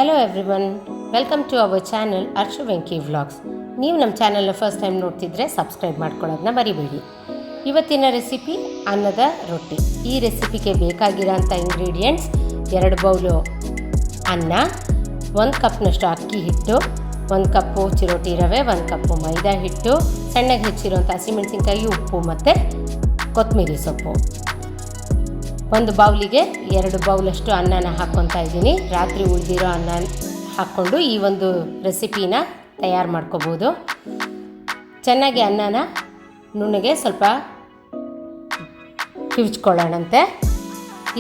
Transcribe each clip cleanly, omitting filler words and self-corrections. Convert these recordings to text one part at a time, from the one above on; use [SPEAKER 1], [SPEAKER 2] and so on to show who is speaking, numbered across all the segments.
[SPEAKER 1] Hello everyone, welcome to our channel Arshu Venki vlogs. ನೀವು ನಮ್ಮ ಚಾನಲ್ನ ಫಸ್ಟ್ ಟೈಮ್ ನೋಡ್ತಿದ್ರೆ ಸಬ್ಸ್ಕ್ರೈಬ್ ಮಾಡ್ಕೊಳ್ಳೋದನ್ನ ಮರಿಬೇಡಿ. ಇವತ್ತಿನ ರೆಸಿಪಿ ಅನ್ನದ ರೊಟ್ಟಿ. ಈ ರೆಸಿಪಿಗೆ ಬೇಕಾಗಿರೋಂಥ ಇಂಗ್ರೀಡಿಯೆಂಟ್ಸ್ 2 ಬೌಲು ಅನ್ನ, 1 ಕಪ್ನಷ್ಟು ಅಕ್ಕಿ ಹಿಟ್ಟು, 1 ಕಪ್ಪು ಚಿರೋಟಿ ರವೆ, 1 ಕಪ್ಪು ಮೈದಾ ಹಿಟ್ಟು, ಸಣ್ಣಗೆ ಹೆಚ್ಚಿರುವಂಥ ಹಸಿಮೆಣಸಿನ್ಕಾಯಿ, ಉಪ್ಪು ಮತ್ತು ಕೊತ್ತಂಬರಿ ಸೊಪ್ಪು. 1 ಬೌಲಿಗೆ 2 ಬೌಲಷ್ಟು ಅನ್ನನ ಹಾಕ್ಕೊತಾ ಇದ್ದೀನಿ. ರಾತ್ರಿ ಉಳಿದಿರೋ ಅನ್ನ ಹಾಕ್ಕೊಂಡು ಈ ಒಂದು ರೆಸಿಪಿನ ತಯಾರು ಮಾಡ್ಕೋಬೋದು. ಚೆನ್ನಾಗಿ ಅನ್ನನ ನುಣ್ಣಗೆ ಸ್ವಲ್ಪ ಕಿವುಚ್ಕೊಳ್ಳೋಣಂತೆ.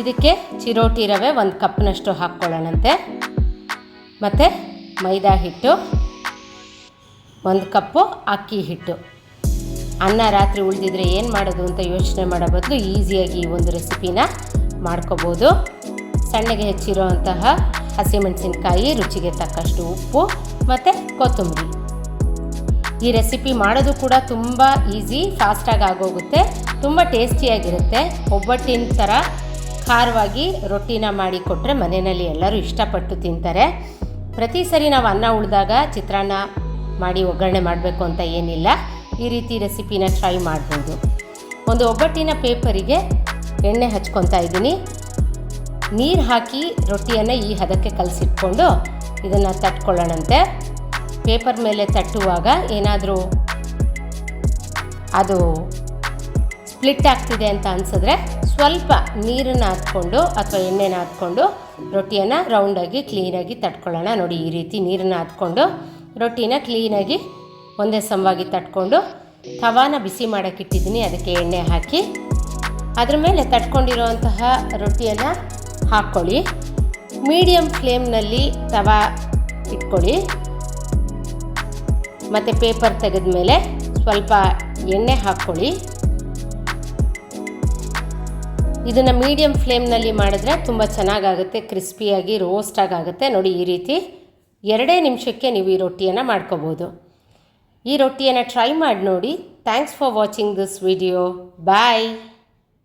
[SPEAKER 1] ಇದಕ್ಕೆ ಚಿರೋಟಿ ರವೆ 1 ಕಪ್ನಷ್ಟು ಹಾಕ್ಕೊಳ್ಳೋಣಂತೆ. ಮತ್ತು ಮೈದಾ ಹಿಟ್ಟು, 1 ಕಪ್ಪು ಅಕ್ಕಿ ಹಿಟ್ಟು. ಅನ್ನ ರಾತ್ರಿ ಉಳಿದಿದ್ರೆ ಏನು ಮಾಡೋದು ಅಂತ ಯೋಚನೆ ಮಾಡೋ ಬದಲು ಈಸಿಯಾಗಿ ಈ ಒಂದು ರೆಸಿಪಿನ ಮಾಡ್ಕೋಬೋದು. ಸಣ್ಣಗೆ ಹೆಚ್ಚಿರುವಂತಹ ಹಸಿಮೆಣಸಿನ್ಕಾಯಿ, ರುಚಿಗೆ ತಕ್ಕಷ್ಟು ಉಪ್ಪು ಮತ್ತು ಕೊತ್ತಂಬರಿ. ಈ ರೆಸಿಪಿ ಮಾಡೋದು ಕೂಡ ತುಂಬ ಈಸಿ, ಫಾಸ್ಟಾಗಿ ಆಗೋಗುತ್ತೆ, ತುಂಬ ಟೇಸ್ಟಿಯಾಗಿರುತ್ತೆ. ಒಬ್ಬಟ್ಟಿನ ಥರ ಖಾರವಾಗಿ ರೊಟ್ಟಿನ ಮಾಡಿ ಕೊಟ್ಟರೆ ಮನೆಯಲ್ಲಿ ಎಲ್ಲರೂ ಇಷ್ಟಪಟ್ಟು ತಿಂತಾರೆ. ಪ್ರತಿ ಸರಿ ನಾವು ಅನ್ನ ಉಳಿದಾಗ ಚಿತ್ರಾನ್ನ ಮಾಡಿ ಒಗ್ಗರಣೆ ಮಾಡಬೇಕು ಅಂತ ಏನಿಲ್ಲ. ಈ ರೀತಿ ರೆಸಿಪಿನ ಟ್ರೈ ಮಾಡ್ಬೋದು. ಒಂದು ಒಬ್ಬಟ್ಟಿನ ಪೇಪರಿಗೆ ಎಣ್ಣೆ ಹಚ್ಕೊತಾ ಇದ್ದೀನಿ. ನೀರು ಹಾಕಿ ರೊಟ್ಟಿಯನ್ನು ಈ ಹದಕ್ಕೆ ಕಲಸಿಟ್ಕೊಂಡು ಇದನ್ನು ತಟ್ಕೊಳ್ಳೋಣಂತೆ. ಪೇಪರ್ ಮೇಲೆ ತಟ್ಟುವಾಗ ಏನಾದರೂ ಅದು ಸ್ಪ್ಲಿಟ್ ಆಗ್ತಿದೆ ಅಂತ ಅನಿಸಿದ್ರೆ ಸ್ವಲ್ಪ ನೀರನ್ನು ಹಾಕ್ಕೊಂಡು ಅಥವಾ ಎಣ್ಣೆನ ಹಾಕ್ಕೊಂಡು ರೊಟ್ಟಿಯನ್ನು ರೌಂಡಾಗಿ ಕ್ಲೀನಾಗಿ ತಟ್ಕೊಳ್ಳೋಣ. ನೋಡಿ, ಈ ರೀತಿ ನೀರನ್ನು ಹಾಕ್ಕೊಂಡು ರೊಟ್ಟಿನ ಕ್ಲೀನಾಗಿ ಒಂದೇ ಸಮವಾಗಿ ತಟ್ಕೊಂಡು ತವಾನ ಬಿಸಿ ಮಾಡೋಕ್ಕಿಟ್ಟಿದ್ದೀನಿ. ಅದಕ್ಕೆ ಎಣ್ಣೆ ಹಾಕಿ ಅದ್ರ ಮೇಲೆ ತಟ್ಕೊಂಡಿರೋಂತಹ ರೊಟ್ಟಿಯನ್ನು ಹಾಕ್ಕೊಳ್ಳಿ. ಮೀಡಿಯಮ್ ಫ್ಲೇಮ್ನಲ್ಲಿ ತವಾ ಇಟ್ಕೊಳ್ಳಿ. ಮತ್ತು ಪೇಪರ್ ತೆಗೆದ ಮೇಲೆ ಸ್ವಲ್ಪ ಎಣ್ಣೆ ಹಾಕ್ಕೊಳ್ಳಿ. ಇದನ್ನು ಮೀಡಿಯಮ್ ಫ್ಲೇಮ್ನಲ್ಲಿ ಮಾಡಿದ್ರೆ ತುಂಬ ಚೆನ್ನಾಗಾಗುತ್ತೆ, ಕ್ರಿಸ್ಪಿಯಾಗಿ ರೋಸ್ಟಾಗಿ ಆಗುತ್ತೆ. ನೋಡಿ, ಈ ರೀತಿ 2 ನಿಮಿಷಕ್ಕೆ ನೀವು ಈ ರೊಟ್ಟಿಯನ್ನು ಮಾಡ್ಕೋಬೋದು. ಈ ರೊಟ್ಟಿಯನ್ನು ಟ್ರೈ ಮಾಡಿ ನೋಡಿ. Thanks for watching this video. Bye.